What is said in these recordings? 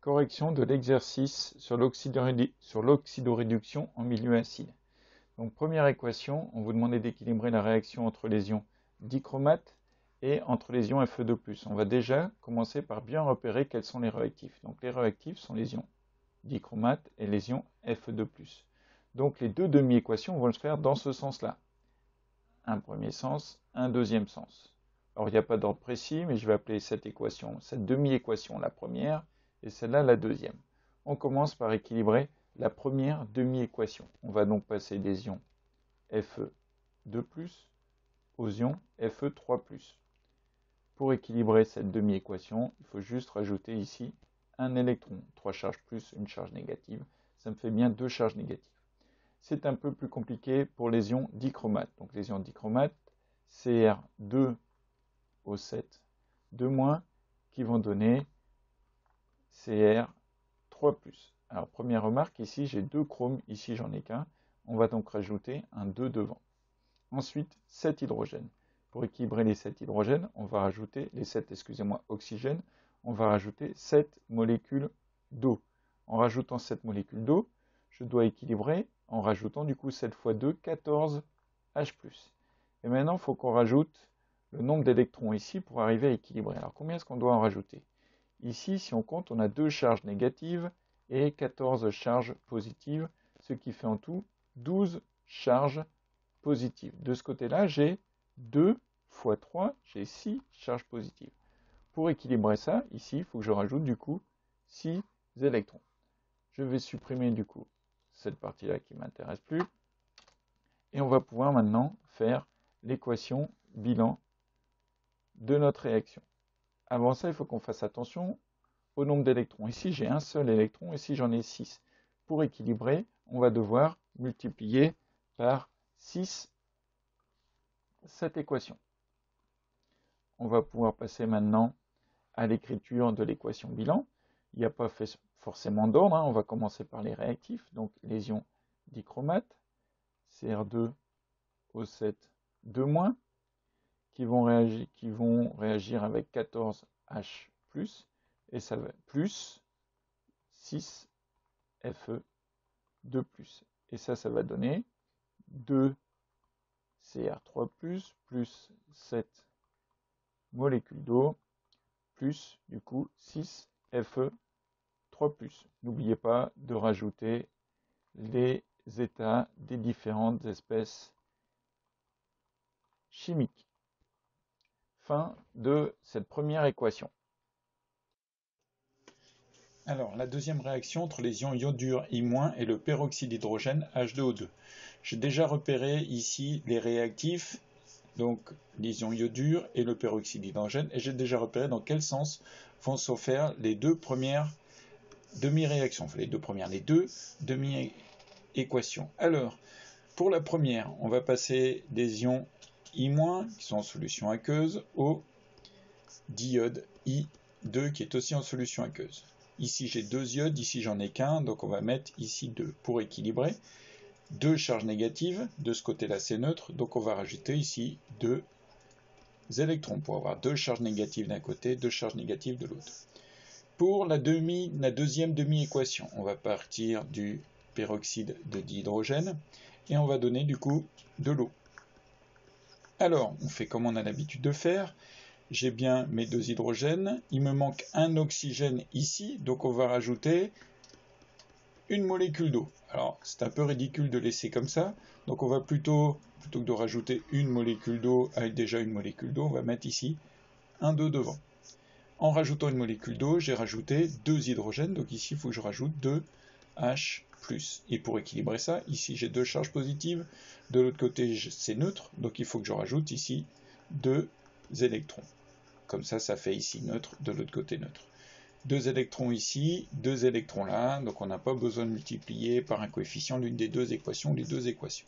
Correction de l'exercice sur l'oxydoréduction en milieu acide. Donc première équation, on vous demandait d'équilibrer la réaction entre les ions dichromate et entre les ions Fe2+. On va déjà commencer par bien repérer quels sont les réactifs. Donc les réactifs sont les ions dichromate et les ions Fe2+. Donc les deux demi-équations vont se faire dans ce sens-là. Un premier sens, un deuxième sens. Alors il n'y a pas d'ordre précis, mais je vais appeler cette équation, cette demi-équation la première, et celle-là la deuxième. On commence par équilibrer la première demi-équation. On va donc passer des ions Fe2+, aux ions Fe3+. Pour équilibrer cette demi-équation, il faut juste rajouter ici un électron. 3 charges plus, une charge négative. Ça me fait bien 2 charges négatives. C'est un peu plus compliqué pour les ions dichromates. Donc les ions dichromates, Cr2O7, 2-, qui vont donner Cr3+. Alors première remarque, ici j'ai 2 chromes, ici j'en ai qu'un. On va donc rajouter un 2 devant. Ensuite, 7 hydrogènes. Pour équilibrer les 7 hydrogènes, on va rajouter les 7, oxygènes, on va rajouter 7 molécules d'eau. En rajoutant 7 molécules d'eau, je dois équilibrer en rajoutant du coup 7 fois 2, 14 H+. Et maintenant, il faut qu'on rajoute le nombre d'électrons ici pour arriver à équilibrer. Alors combien est-ce qu'on doit en rajouter? Ici, si on compte, on a 2 charges négatives et 14 charges positives, ce qui fait en tout 12 charges positives. De ce côté-là, j'ai 2 fois 3, j'ai 6 charges positives. Pour équilibrer ça, ici, il faut que je rajoute du coup 6 électrons. Je vais supprimer du coup cette partie-là qui ne m'intéresse plus. Et on va pouvoir maintenant faire l'équation bilan de notre réaction. Avant ça, il faut qu'on fasse attention au nombre d'électrons. Ici, j'ai un seul électron, ici j'en ai 6. Pour équilibrer, on va devoir multiplier par 6 cette équation. On va pouvoir passer maintenant à l'écriture de l'équation bilan. Il n'y a pas forcément d'ordre, on va commencer par les réactifs, donc les ions dichromate, Cr2O7, 2-, qui vont réagir avec 14H+, et ça va plus 6 Fe2+. Et ça va donner 2 Cr3+, plus 7 molécules d'eau, plus du coup 6 Fe3+. N'oubliez pas de rajouter les états des différentes espèces chimiques. Fin de cette première équation. Alors, la deuxième réaction entre les ions iodure I- et le peroxyde d'hydrogène H2O2. J'ai déjà repéré ici les réactifs, donc les ions iodure et le peroxyde d'hydrogène, et j'ai déjà repéré dans quel sens vont se faire les deux premières demi-réactions, enfin les deux demi-équations. Alors, pour la première, on va passer des ions I-, qui sont en solution aqueuse, au diode I2 qui est aussi en solution aqueuse. Ici j'ai 2 iodes, ici j'en ai qu'un, donc on va mettre ici 2 pour équilibrer. 2 charges négatives, de ce côté-là c'est neutre, donc on va rajouter ici 2 électrons pour avoir 2 charges négatives d'un côté, 2 charges négatives de l'autre. Pour la deuxième demi-équation, on va partir du peroxyde de dihydrogène et on va donner du coup de l'eau. Alors, on fait comme on a l'habitude de faire. J'ai bien mes 2 hydrogènes, il me manque un oxygène ici, donc on va rajouter une molécule d'eau. Alors c'est un peu ridicule de laisser comme ça, donc on va plutôt que de rajouter une molécule d'eau avec déjà une molécule d'eau, on va mettre ici un 2 devant. En rajoutant une molécule d'eau, j'ai rajouté 2 hydrogènes, donc ici il faut que je rajoute 2 H+. Et pour équilibrer ça, ici j'ai 2 charges positives, de l'autre côté c'est neutre, donc il faut que je rajoute ici 2 électrons. Comme ça fait ici neutre, de l'autre côté neutre. 2 électrons ici, 2 électrons là, donc on n'a pas besoin de multiplier par un coefficient l'une des deux équations, les deux équations.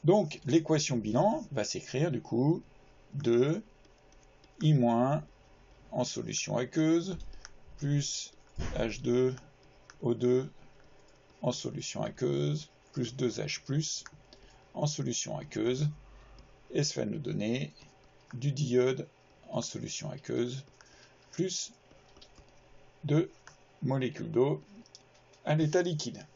Donc l'équation bilan va s'écrire du coup 2 I- en solution aqueuse, plus H2O2 en solution aqueuse, plus 2H+, en solution aqueuse, et ça va nous donner du diode en solution aqueuse, plus 2 molécule d'eau à l'état liquide.